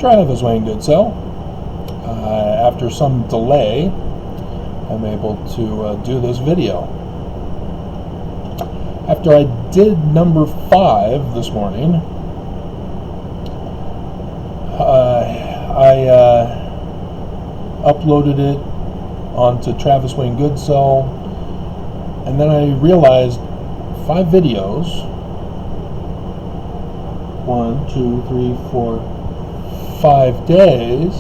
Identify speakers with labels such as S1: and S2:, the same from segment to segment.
S1: Travis Wayne Goodsell. After some delay, I'm able to do this video. After I did number 5 this morning, I uploaded it onto Travis Wayne Goodsell, and then I realized 5 videos, 1, 2, 3, 4, 5 days,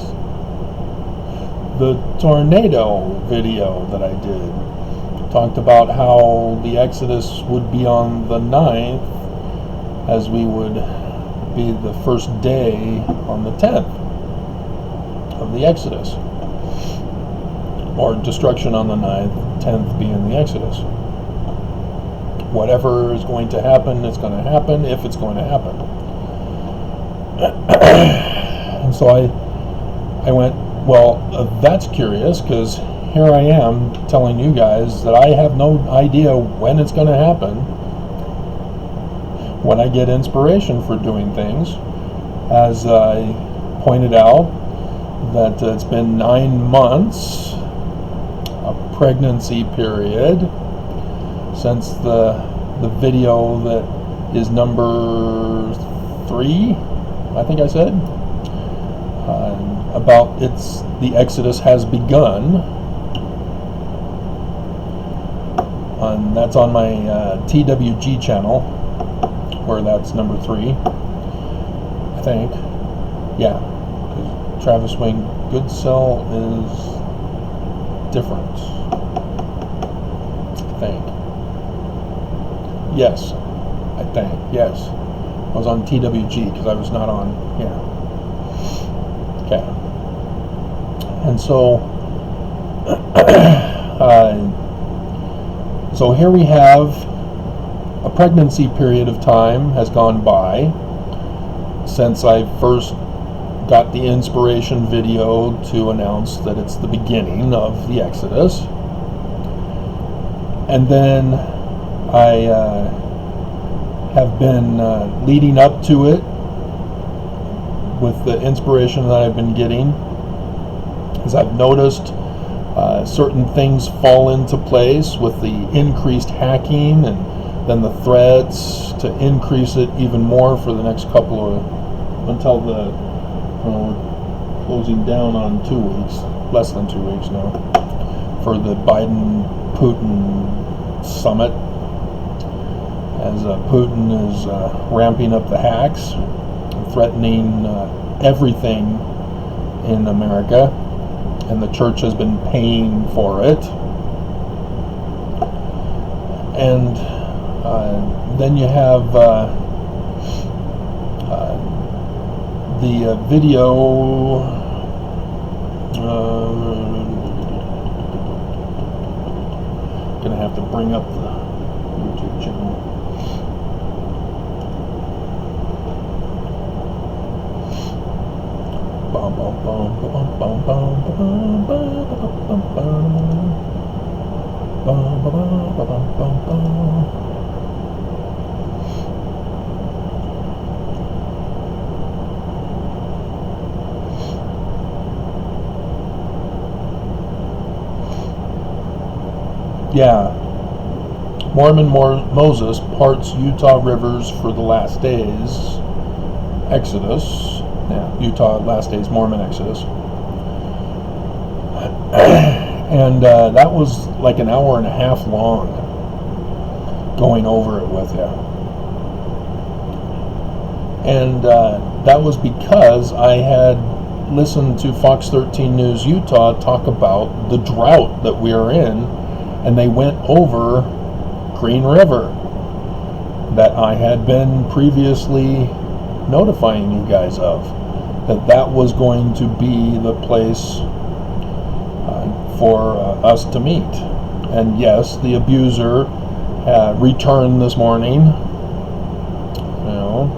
S1: the tornado video that I did talked about how the Exodus would be on the 9th, as we would be the first day on the 10th of the Exodus, or destruction on the 9th, 10th being the Exodus. Whatever is going to happen, it's going to happen if it's going to happen. And so I went, well, that's curious, because here I am telling you guys that I have no idea when it's going to happen, when I get inspiration for doing things. As I pointed out, that it's been 9 months, a pregnancy period, since the video that is number 3, I think I said, about the Exodus has begun, and that's on my TWG channel, where that's number 3, I think. Yeah, because Travis Wayne Goodsell is different, I think. Yes, I think, yes. I was on TWG because I was not on, yeah. Okay. And so, so here we have a pregnancy period of time has gone by since I first got the inspiration video to announce that it's the beginning of the Exodus. And then I have been leading up to it with the inspiration that I've been getting, as I've noticed certain things fall into place with the increased hacking, and then the threats to increase it even more for the next couple of, until the we're closing down on 2 weeks, less than 2 weeks now, for the Biden-Putin summit, as Putin is ramping up the hacks, threatening everything in America, and the church has been paying for it. And then you have the video, gonna have to bring up the YouTube channel. Yeah, Mormon Moses parts Utah rivers for the last days Exodus. Yeah, Utah last days Mormon Exodus. And that was like an hour and a half long, going over it with you. And that was because I had listened to Fox 13 News Utah talk about the drought that we are in, and they went over Green River, that I had been previously notifying you guys of, that was going to be the place for us to meet. And yes, the abuser returned this morning. You know,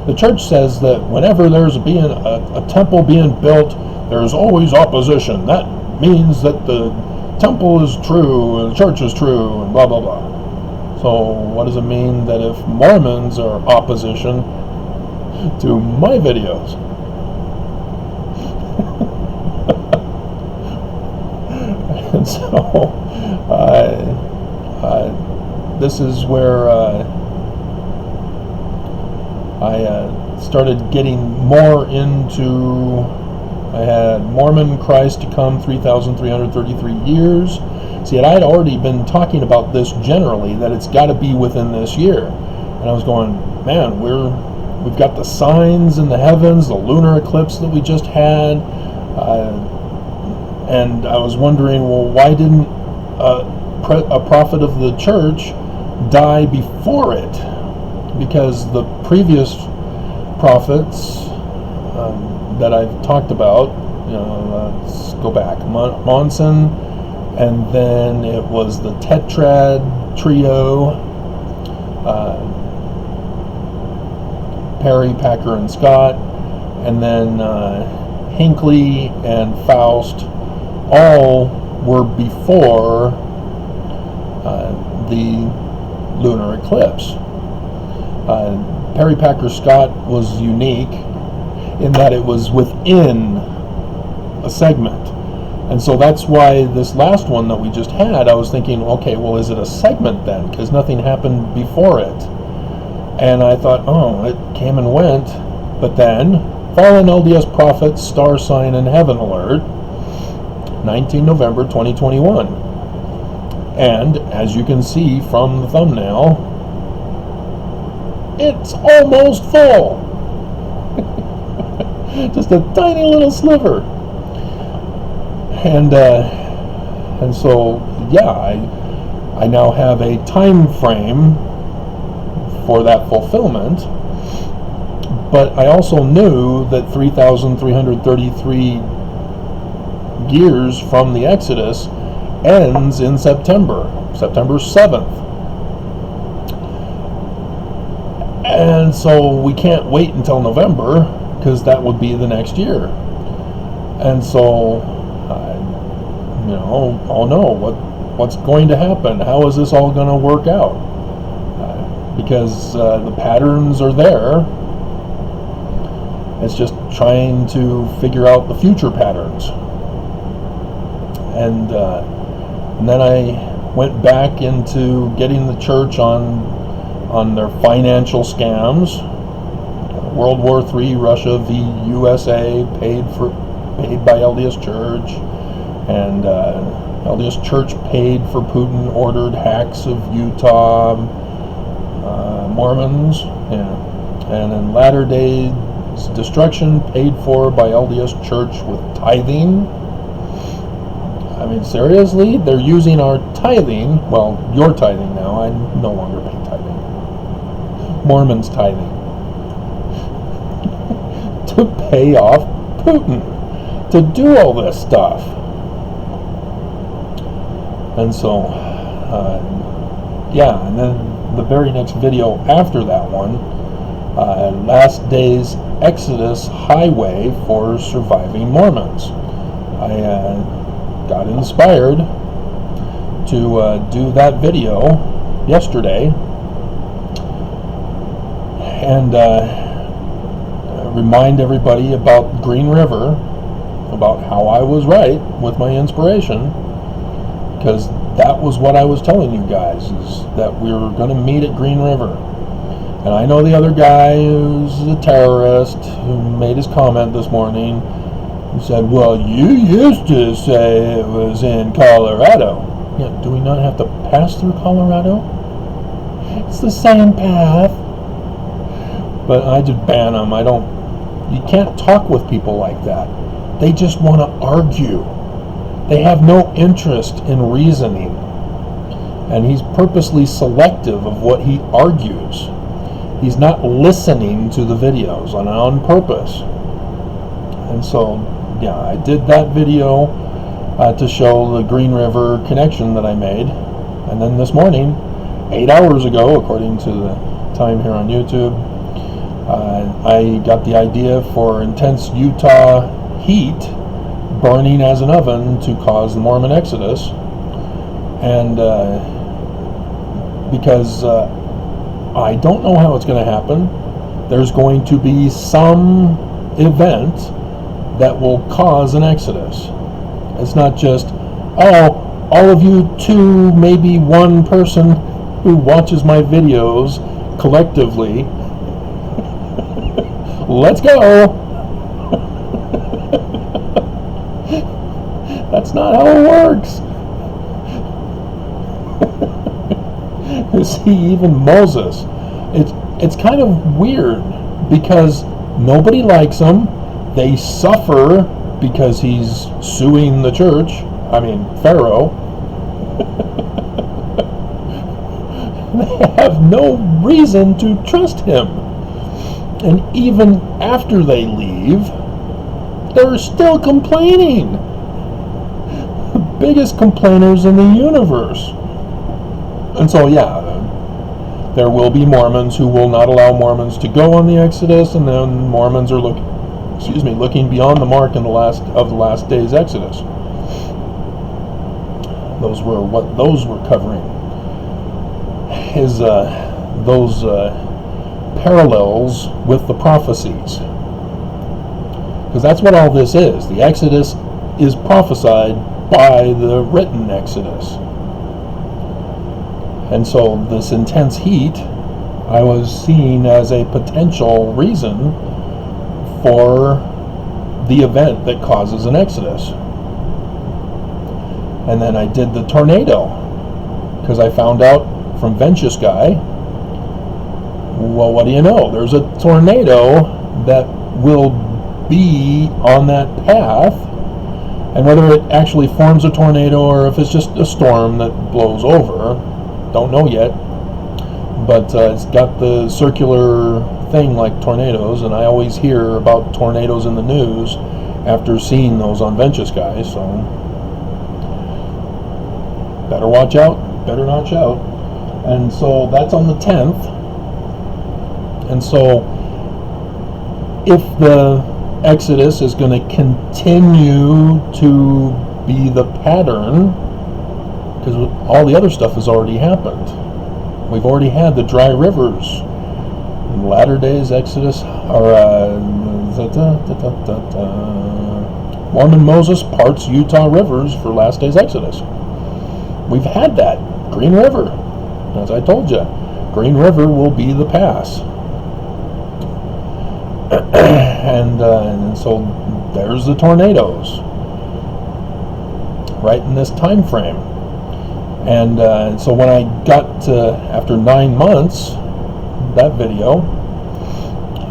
S1: the church says that whenever there's a temple being built, there's always opposition. That means that the temple is true and the church is true and blah blah blah. So what does it mean that if Mormons are opposition to my videos? So this is where I started getting more into. I had Mormon Christ to come 3,333 years. See, I had already been talking about this generally, that it's got to be within this year. And I was going, man, we've got the signs in the heavens, the lunar eclipse that we just had. And I was wondering, well, why didn't a prophet of the church die before it? Because the previous prophets that I've talked about, let's go back, Monson, and then it was the Tetrad trio, Perry, Packer, and Scott, and then Hinckley and Faust, all were before the lunar eclipse. Perry, Packer, Scott was unique in that it was within a segment. And so that's why this last one that we just had, I was thinking, okay, well, is it a segment then? Because nothing happened before it. And I thought, oh, it came and went. But then, Fallen LDS Prophets, Star Sign and Heaven Alert, 19 November 2021. And, as you can see from the thumbnail, it's almost full. Just a tiny little sliver. And so, yeah, I now have a time frame for that fulfillment, but I also knew that 3,333 years from the Exodus ends in September 7th. And so we can't wait until November, because that would be the next year. And so, oh no, what's going to happen? How is this all going to work out? Because the patterns are there. It's just trying to figure out the future patterns. And then I went back into getting the church on their financial scams. World War III, Russia v. USA, paid by LDS Church, and LDS Church paid for Putin-ordered hacks of Utah Mormons, and then Latter Day's destruction paid for by LDS Church with tithing. I mean, seriously? They're using our tithing, well, your tithing now, I no longer pay tithing, Mormons tithing, to pay off Putin, to do all this stuff. And so, yeah, and then the very next video after that one, Last Days Exodus Highway for Surviving Mormons. I got inspired to do that video yesterday, and remind everybody about Green River, about how I was right with my inspiration, because that was what I was telling you guys, is that we were going to meet at Green River. And I know the other guy who's a terrorist who made his comment this morning, who said, well, you used to say it was in Colorado. Yeah, do we not have to pass through Colorado? It's the same path. But I just ban them. You can't talk with people like that. They just want to argue. They have no interest in reasoning. And he's purposely selective of what he argues. He's not listening to the videos on purpose. And so, yeah, I did that video to show the Green River connection that I made. And then this morning, 8 hours ago, according to the time here on YouTube, I got the idea for intense Utah heat burning as an oven to cause the Mormon Exodus. And because I don't know how it's going to happen, there's going to be some event that will cause an exodus. It's not just, oh, all of you two, maybe one person who watches my videos collectively, let's go. That's not how it works. You see, even Moses, it's kind of weird because nobody likes him. They suffer because he's suing the church. I mean, Pharaoh. They have no reason to trust him. And even after they leave, they're still complaining. The biggest complainers in the universe. And so, yeah, there will be Mormons who will not allow Mormons to go on the Exodus, and then Mormons are looking beyond the mark in the last days Exodus. Those were what those were covering. Is those parallels with the prophecies, because that's what all this is. The Exodus is prophesied by the written Exodus. And so this intense heat I was seeing as a potential reason for the event that causes an exodus. And then I did the tornado, because I found out from Ventures Guy, well, what do you know? There's a tornado that will be on that path, and whether it actually forms a tornado or if it's just a storm that blows over, don't know yet. But it's got the circular thing like tornadoes, and I always hear about tornadoes in the news after seeing those on Ventures Guy, so better watch out, better not shout. And so that's on the 10th. And so if the Exodus is going to continue to be the pattern, because all the other stuff has already happened. We've already had the dry rivers, latter days Exodus, or Mormon Moses parts Utah rivers for last days Exodus. We've had that. Green River, as I told you, Green River will be the pass. And so there's the tornadoes right in this time frame. And so when I got to, after 9 months, that video,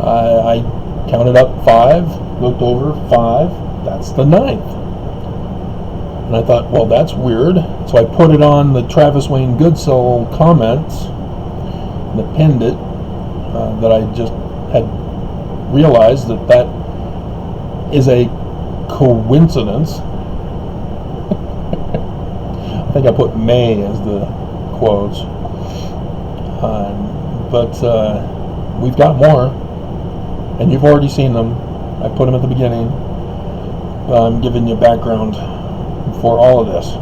S1: I counted up 5, looked over 5, that's the 9th. And I thought, well, that's weird. So I put it on the Travis Wayne Goodsoul comments, and I pinned it, that I just had realized that is a coincidence. I think I put May as the quotes. But we've got more, and you've already seen them. I put them at the beginning. I'm giving you background for all of this.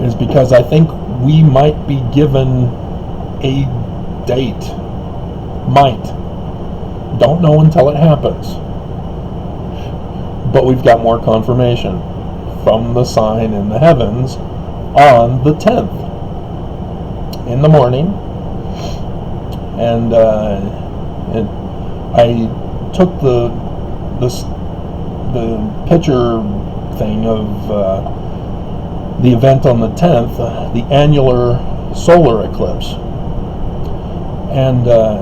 S1: Is because I think we might be given a date. Might. Don't know until it happens. But we've got more confirmation from the sign in the heavens on the 10th in the morning. And I took the picture thing of the event on the 10th, the annular solar eclipse, and I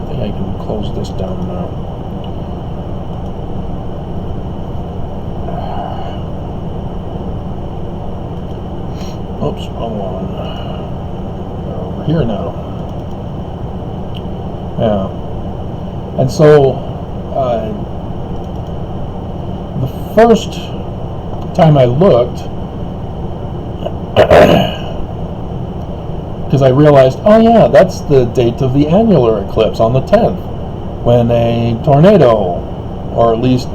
S1: think I can close this down now. Oops, wrong one. They're over here now. Yeah. And so, the first time I looked, because I realized, oh yeah, that's the date of the annular eclipse on the 10th, when a tornado, or at least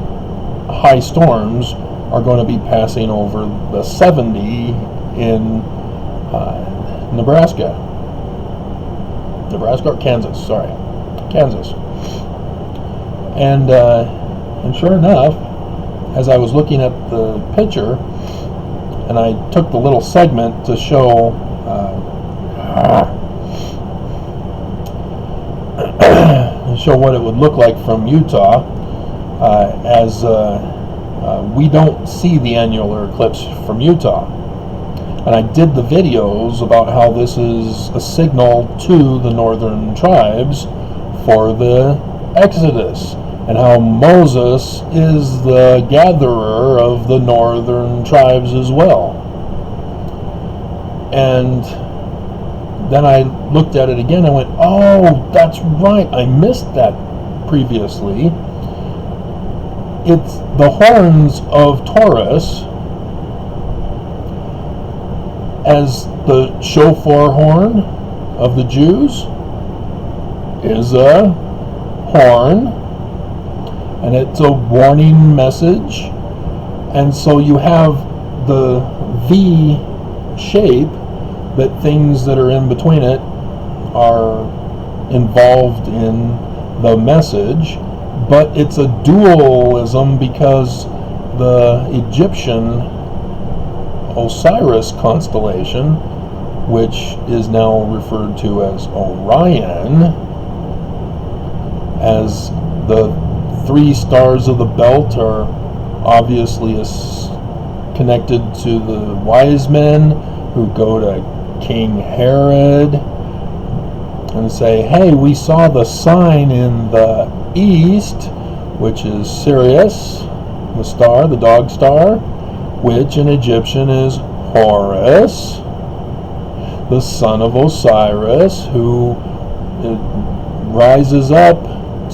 S1: high storms, are going to be passing over the 70 in Nebraska or Kansas, sorry, Kansas. And sure enough, as I was looking at the picture, and I took the little segment to show show what it would look like from Utah, as we don't see the annular eclipse from Utah. And I did the videos about how this is a signal to the northern tribes for the Exodus, and how Moses is the gatherer of the northern tribes as well. And then I looked at it again and went, oh, that's right, I missed that previously. It's the horns of Taurus, as the shofar horn of the Jews is a horn, and it's a warning message. And so you have the V shape, that things that are in between it are involved in the message, but it's a dualism because the Egyptian Osiris constellation, which is now referred to as Orion, as the 3 stars of the belt are obviously connected to the wise men who go to King Herod and say, hey, we saw the sign in the east, which is Sirius, the star, the dog star, which in Egyptian is Horus, the son of Osiris, who rises up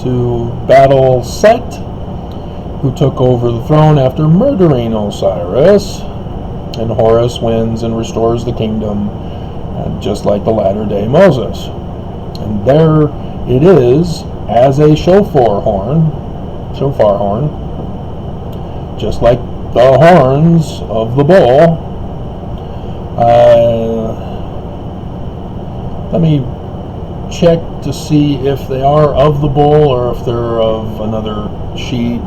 S1: to battle Set, who took over the throne after murdering Osiris, and Horus wins and restores the kingdom, just like the latter-day Moses. And there it is as a shofar horn, just like the horns of the bull. Let me check to see if they are of the bull or if they're of another sheep.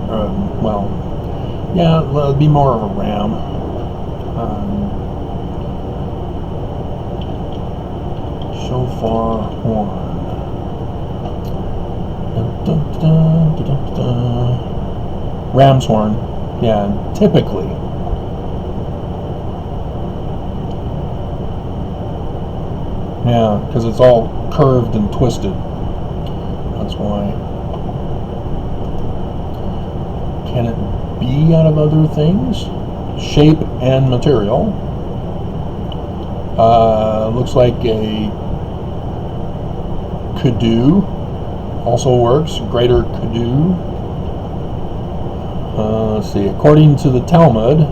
S1: It'd be more of a ram. Shofar horn. Ram's horn. Yeah, typically. Yeah, because it's all curved and twisted. That's why. Can it be out of other things? Shape and material. Looks like a kudu also works. Greater kudu. Let's see. According to the Talmud,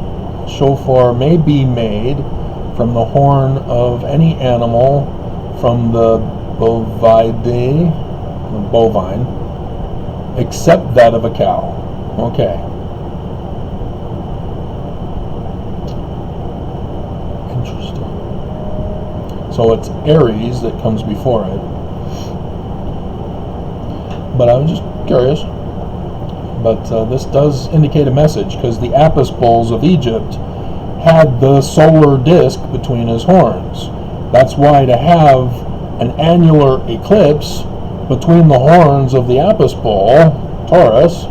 S1: shofar may be made from the horn of any animal from the bovine, except that of a cow. Okay. Interesting. So it's Aries that comes before it. But I was just curious. But this does indicate a message, because the Apis bulls of Egypt had the solar disk between his horns. That's why to have an annular eclipse between the horns of the Apis bull, Taurus,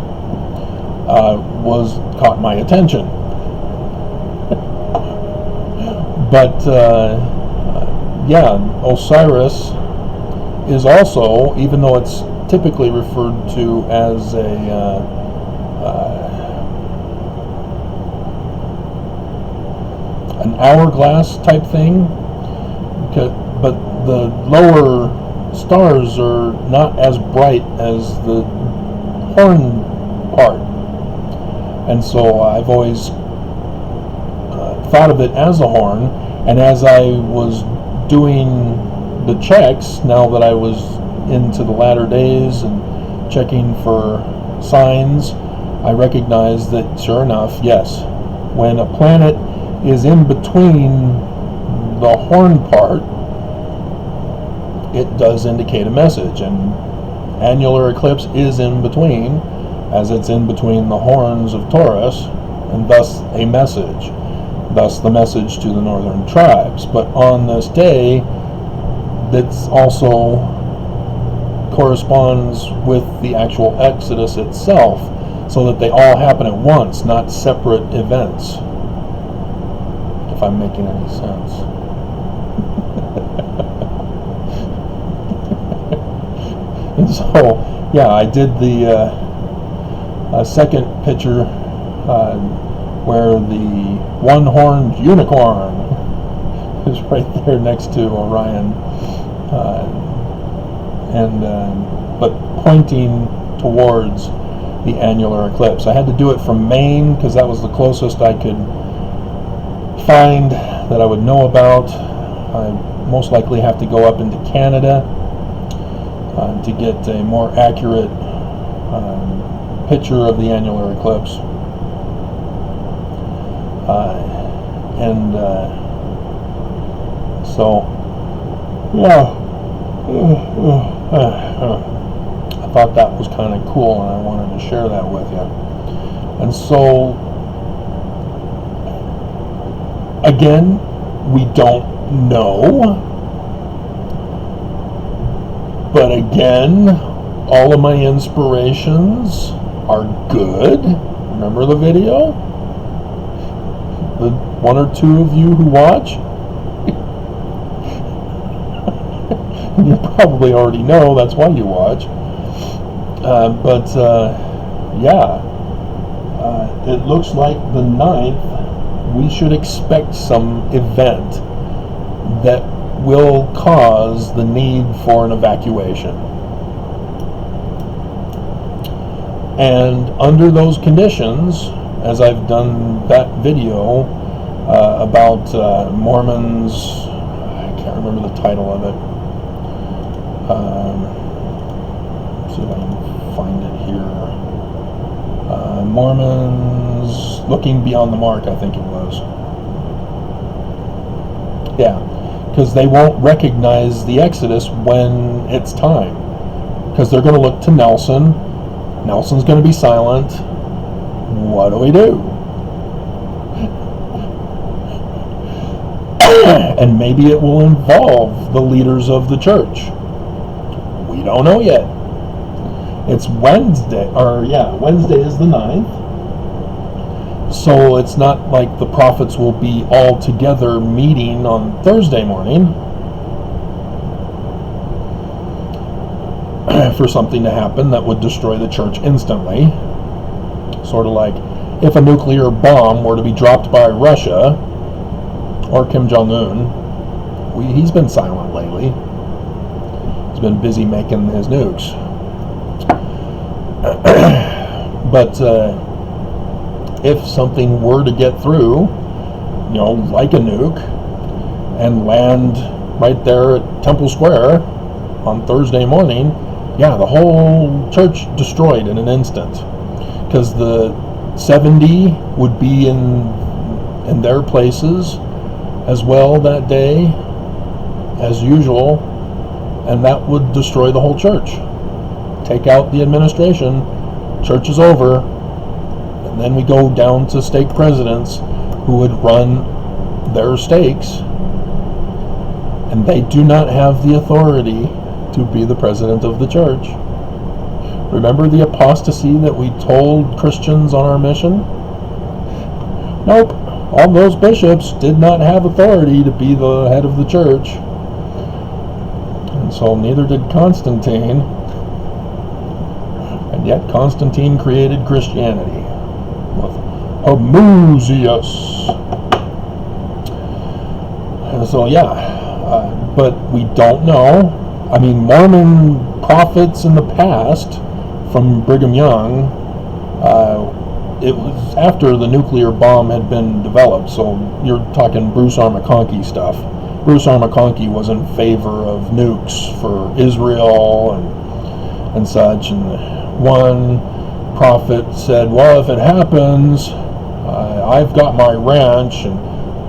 S1: caught my attention. But Osiris is also, even though it's typically referred to as an hourglass type thing, but the lower stars are not as bright as the horn part, and so I've always thought of it as a horn. And as I was doing the checks, now that I was into the latter days and checking for signs, I recognized that sure enough, yes, when a planet is in between the horn part, it does indicate a message, and annular eclipse is in between, as it's in between the horns of Taurus, and thus a message. thus the message to the northern tribes. But on this day, that's also corresponds with the actual Exodus itself, so that they all happen at once, not separate events, if I'm making any sense. And so, yeah, I did the second picture where the one-horned unicorn is right there next to Orion, but pointing towards the annular eclipse. I had to do it from Maine because that was the closest I could find that I would know about. I most likely have to go up into Canada to get a more accurate picture of the annular eclipse. So, yeah, I thought that was kind of cool, and I wanted to share that with you. And so, again, we don't know, but again, all of my inspirations are good. Remember the video? The one or two of you who watch? You probably already know, that's why you watch. Yeah, it looks like the 9th, we should expect some event that will cause the need for an evacuation. And under those conditions, as I've done that video about Mormons, I can't remember the title of it. See if I can find it here. Mormons Looking Beyond the Mark, I think it was. Yeah, because they won't recognize the Exodus when it's time. Because they're going to look to Nelson. Nelson's going to be silent. What do we do? And maybe it will involve the leaders of the church. We don't know yet. It's Wednesday, Wednesday is the 9th. So it's not like the prophets will be all together meeting on Thursday morning for something to happen that would destroy the church instantly. Sort of like if a nuclear bomb were to be dropped by Russia or Kim Jong-un. He's been silent lately. He's been busy making his nukes. But if something were to get through, like a nuke, and land right there at Temple Square on Thursday morning, yeah, the whole church destroyed in an instant. Because the 70 would be in their places as well that day, as usual, and that would destroy the whole church. Take out the administration, church is over, and then we go down to stake presidents who would run their stakes, and they do not have the authority to be the president of the church. Remember the apostasy that we told Christians on our mission? Nope. All those bishops did not have authority to be the head of the church. And so neither did Constantine. And yet Constantine created Christianity with Homoousios. And so but we don't know. I mean, Mormon prophets in the past from Brigham Young, it was after the nuclear bomb had been developed, so you're talking Bruce R. McConkie stuff. Bruce R. McConkie was in favor of nukes for Israel and such, and one prophet said, well, if it happens, I've got my ranch, and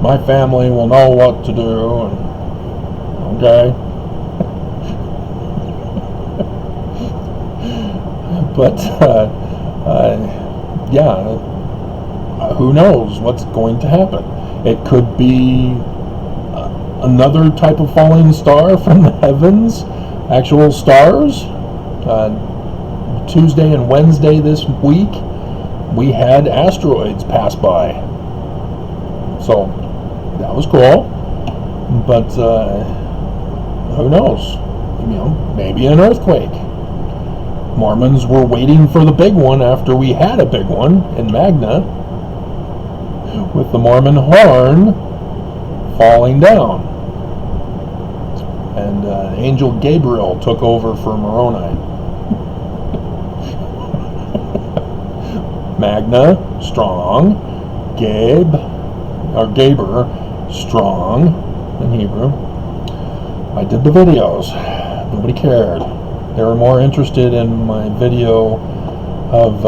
S1: my family will know what to do, and okay. But, who knows what's going to happen? It could be another type of falling star from the heavens, actual stars. Tuesday and Wednesday this week, we had asteroids pass by. So that was cool. But who knows? Maybe an earthquake. Mormons were waiting for the big one after we had a big one in Magna, with the Mormon horn falling down. And Angel Gabriel took over for Moroni. Magna, strong. Gaber, strong in Hebrew. I did the videos. Nobody cared. They were more interested in my video of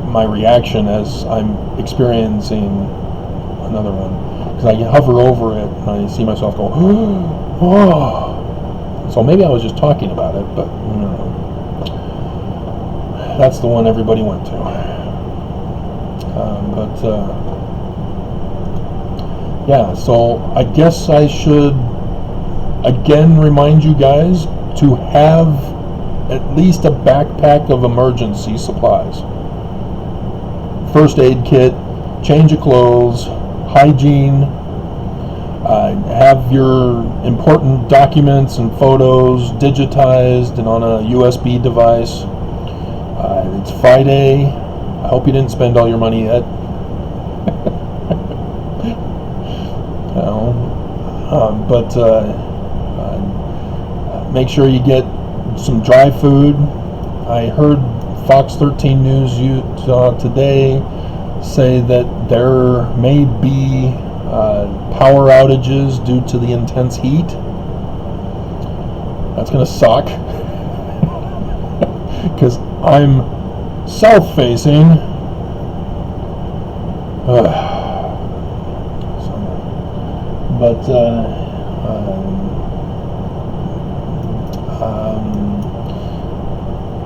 S1: my reaction as I'm experiencing another one. Because I hover over it and I see myself go, oh. So maybe I was just talking about it, but that's the one everybody went to. Yeah, so I guess I should again remind you guys to have at least a backpack of emergency supplies. First aid kit, change of clothes, hygiene, have your important documents and photos digitized and on a USB device. It's Friday. I hope you didn't spend all your money yet. Make sure you get some dry food. I heard Fox 13 News Utah today say that there may be power outages due to the intense heat. That's going to suck because I'm south-facing.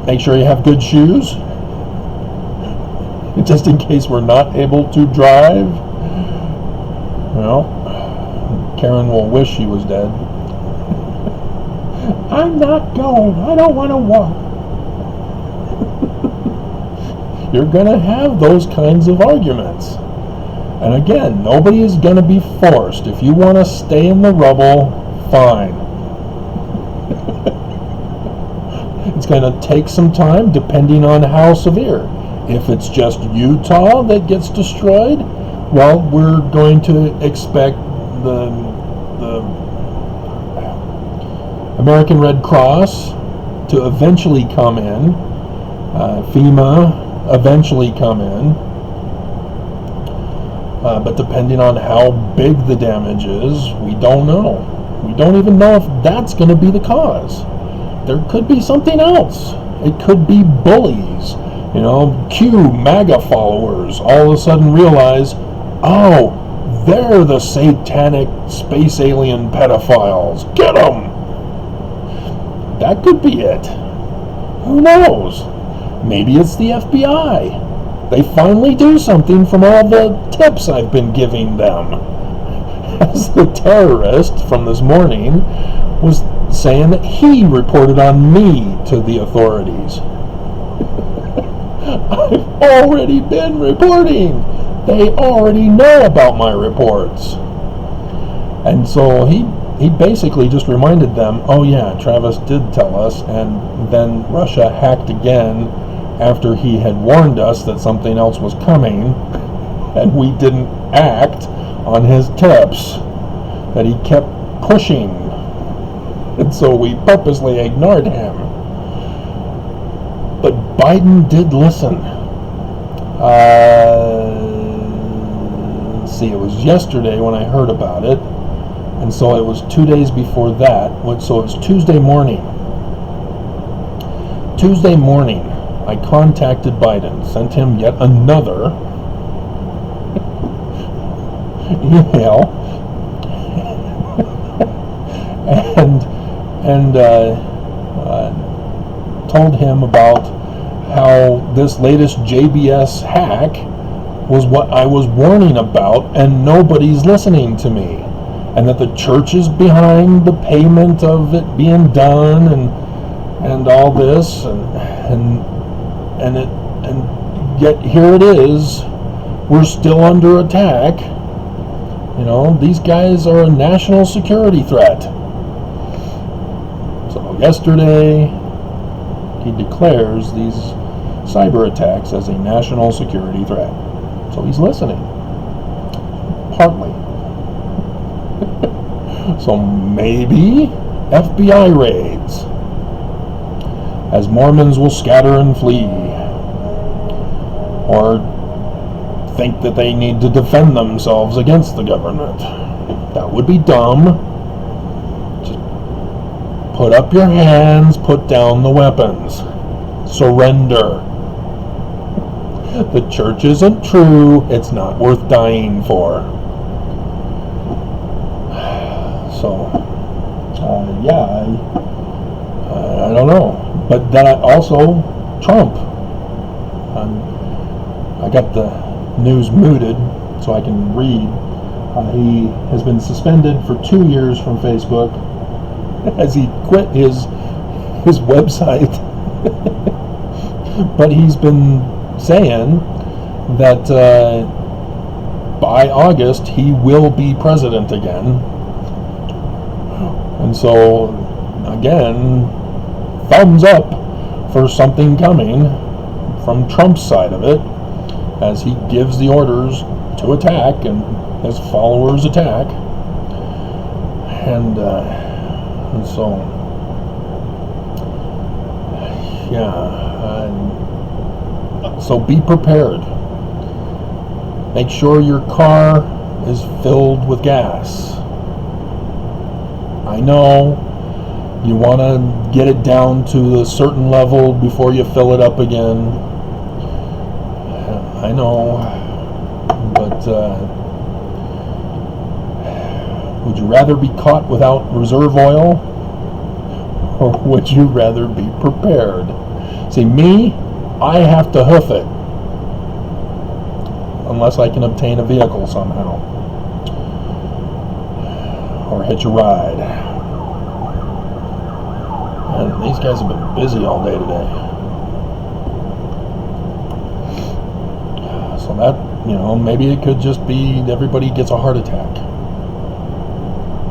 S1: Make sure you have good shoes, just in case we're not able to drive. Well, Karen will wish she was dead. I'm not going. I don't want to walk. You're going to have those kinds of arguments. And again, nobody is going to be forced. If you want to stay in the rubble, fine. It's going to take some time depending on how severe. If it's just Utah that gets destroyed, well, we're going to expect the American Red Cross to eventually come in, FEMA eventually come in, but depending on how big the damage is, we don't know. We don't even know if that's going to be the cause. There could be something else. It could be bullies. Q MAGA followers all of a sudden realize, oh, they're the satanic space alien pedophiles. Get them! That could be it. Who knows? Maybe it's the FBI. They finally do something from all the tips I've been giving them. As the terrorist from this morning was saying that he reported on me to the authorities. I've already been reporting. They already know about my reports. And so he basically just reminded them, oh yeah, Travis did tell us, and then Russia hacked again after he had warned us that something else was coming, and we didn't act on his tips, that he kept pushing. And so we purposely ignored him. But Biden did listen. Let's see, it was yesterday when I heard about it. And so it was 2 days before that. So it was Tuesday morning. Tuesday morning, I contacted Biden, sent him yet another email, and told him about how this latest JBS hack was what I was warning about, and nobody's listening to me. And that the church is behind the payment of it being done, and all this, and yet here it is. We're still under attack. These guys are a national security threat. So yesterday, he declares these cyber attacks as a national security threat. So he's listening. Partly. So maybe FBI raids, as Mormons will scatter and flee, or think that they need to defend themselves against the government. That would be dumb. Just put up your hands, put down the weapons. Surrender. The church isn't true. It's not worth dying for. So, I don't know. But then also, Trump. I got the news muted so I can read. He has been suspended for 2 years from Facebook as he quit his website. But he's been saying that by August he will be president again. And so, again, thumbs up for something coming from Trump's side of it, as he gives the orders to attack and his followers attack. And so, so be prepared. Make sure your car is filled with gas. I know you want to get it down to a certain level before you fill it up again. I know, but would you rather be caught without reserve oil, or would you rather be prepared? See, me, I have to hoof it unless I can obtain a vehicle somehow, or hitch a ride. And these guys have been busy all day today. So that, maybe it could just be everybody gets a heart attack.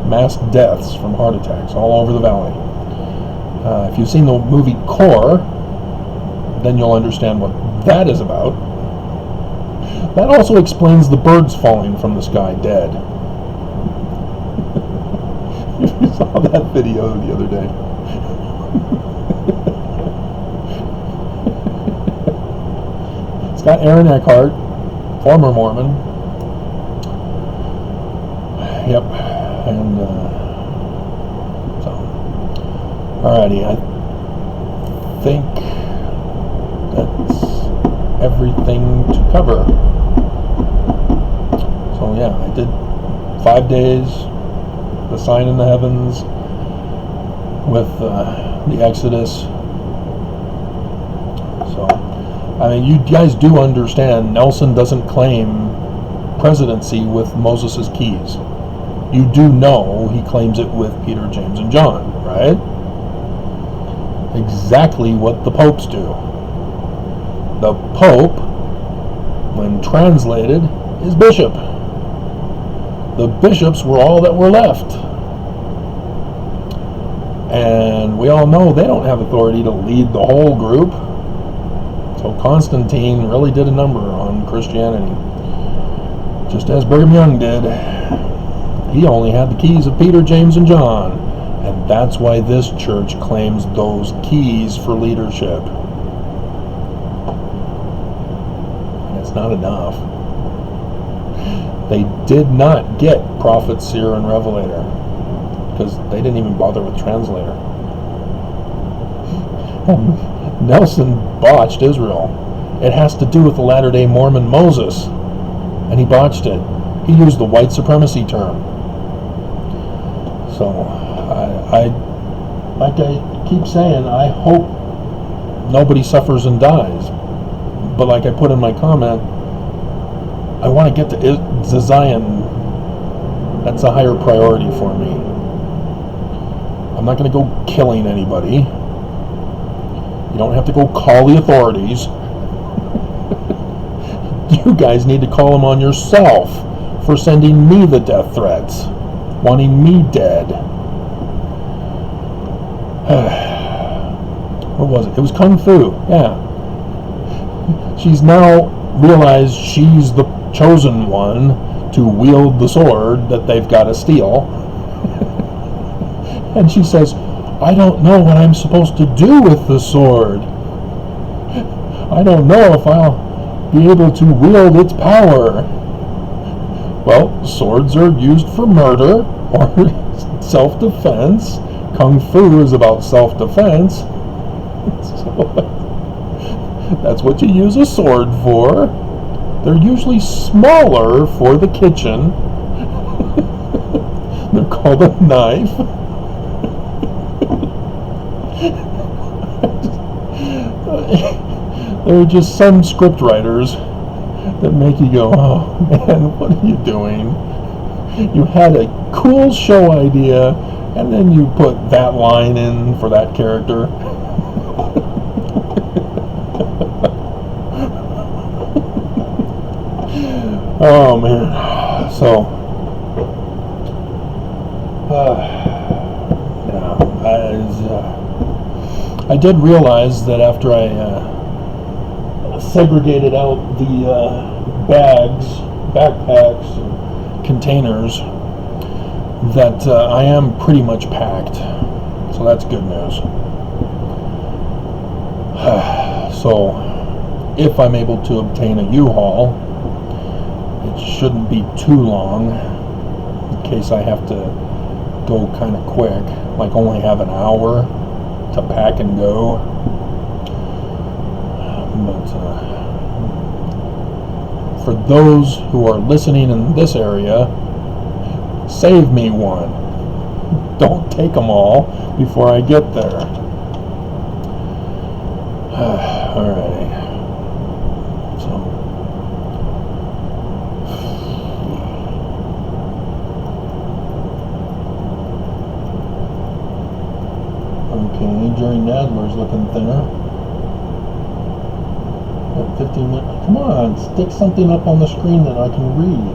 S1: Mass deaths from heart attacks all over the valley. If you've seen the movie Core, then you'll understand what that is about. That also explains the birds falling from the sky dead. You saw that video the other day. It's got Aaron Eckhart, former Mormon. Yep. And so, alrighty, I think that's everything to cover. So yeah, I did 5 days, the sign in the heavens, with the Exodus. So, I mean, you guys do understand Nelson doesn't claim presidency with Moses' keys. You do know he claims it with Peter, James, and John, right? Exactly what the popes do. The pope, when translated, is bishop. The bishops were all that were left. And we all know they don't have authority to lead the whole group. So Constantine really did a number on Christianity. Just as Brigham Young did. He only had the keys of Peter, James, and John. And that's why this church claims those keys for leadership. And it's not enough. They did not get prophet, seer, and revelator, because they didn't even bother with translator. Nelson botched Israel. It has to do with the Latter-day Mormon Moses, and he botched it. He used the white supremacy term. So, like I keep saying, I hope nobody suffers and dies. But like I put in my comment, I want to get to Zion. That's a higher priority for me. I'm not going to go killing anybody. You don't have to go call the authorities. You guys need to call them on yourself for sending me the death threats, wanting me dead. What was it? It was Kung Fu, yeah. She's now realized she's the chosen one to wield the sword that they've got to steal. And she says, I don't know what I'm supposed to do with the sword. I don't know if I'll be able to wield its power. Well, swords are used for murder or self-defense. Kung Fu is about self-defense. So that's what you use a sword for. They're usually smaller for the kitchen. They're called a knife. There are just some script writers that make you go, oh man, what are you doing? You had a cool show idea, and then you put that line in for that character. Oh man. So, I did realize that after I segregated out the bags, backpacks, and containers, that I am pretty much packed. So that's good news. So, if I'm able to obtain a U-Haul, it shouldn't be too long, in case I have to go kind of quick, like only have an hour to pack and go. But for those who are listening in this area, save me one. Don't take them all before I get there. Alrighty. Okay, Jerry Nadler's looking thinner. 15 minutes. Come on, stick something up on the screen that I can read.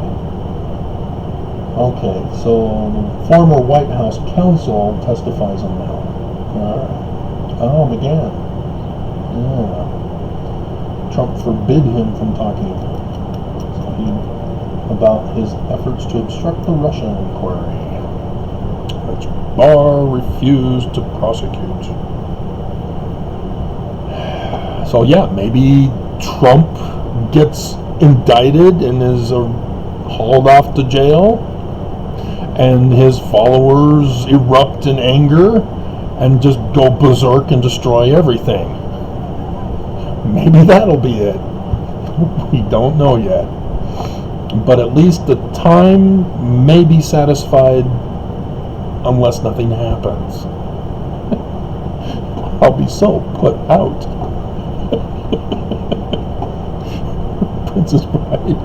S1: Okay, so the former White House counsel testifies on that. Alright. Oh, McGahn. Yeah. Trump forbid him from talking about his efforts to obstruct the Russia inquiry, which Barr refused to prosecute. So yeah, maybe Trump gets indicted and is hauled off to jail, and his followers erupt in anger and just go berserk and destroy everything. Maybe that'll be it. We don't know yet. But at least the time may be satisfied unless nothing happens. I'll be so put out. Princess Bride.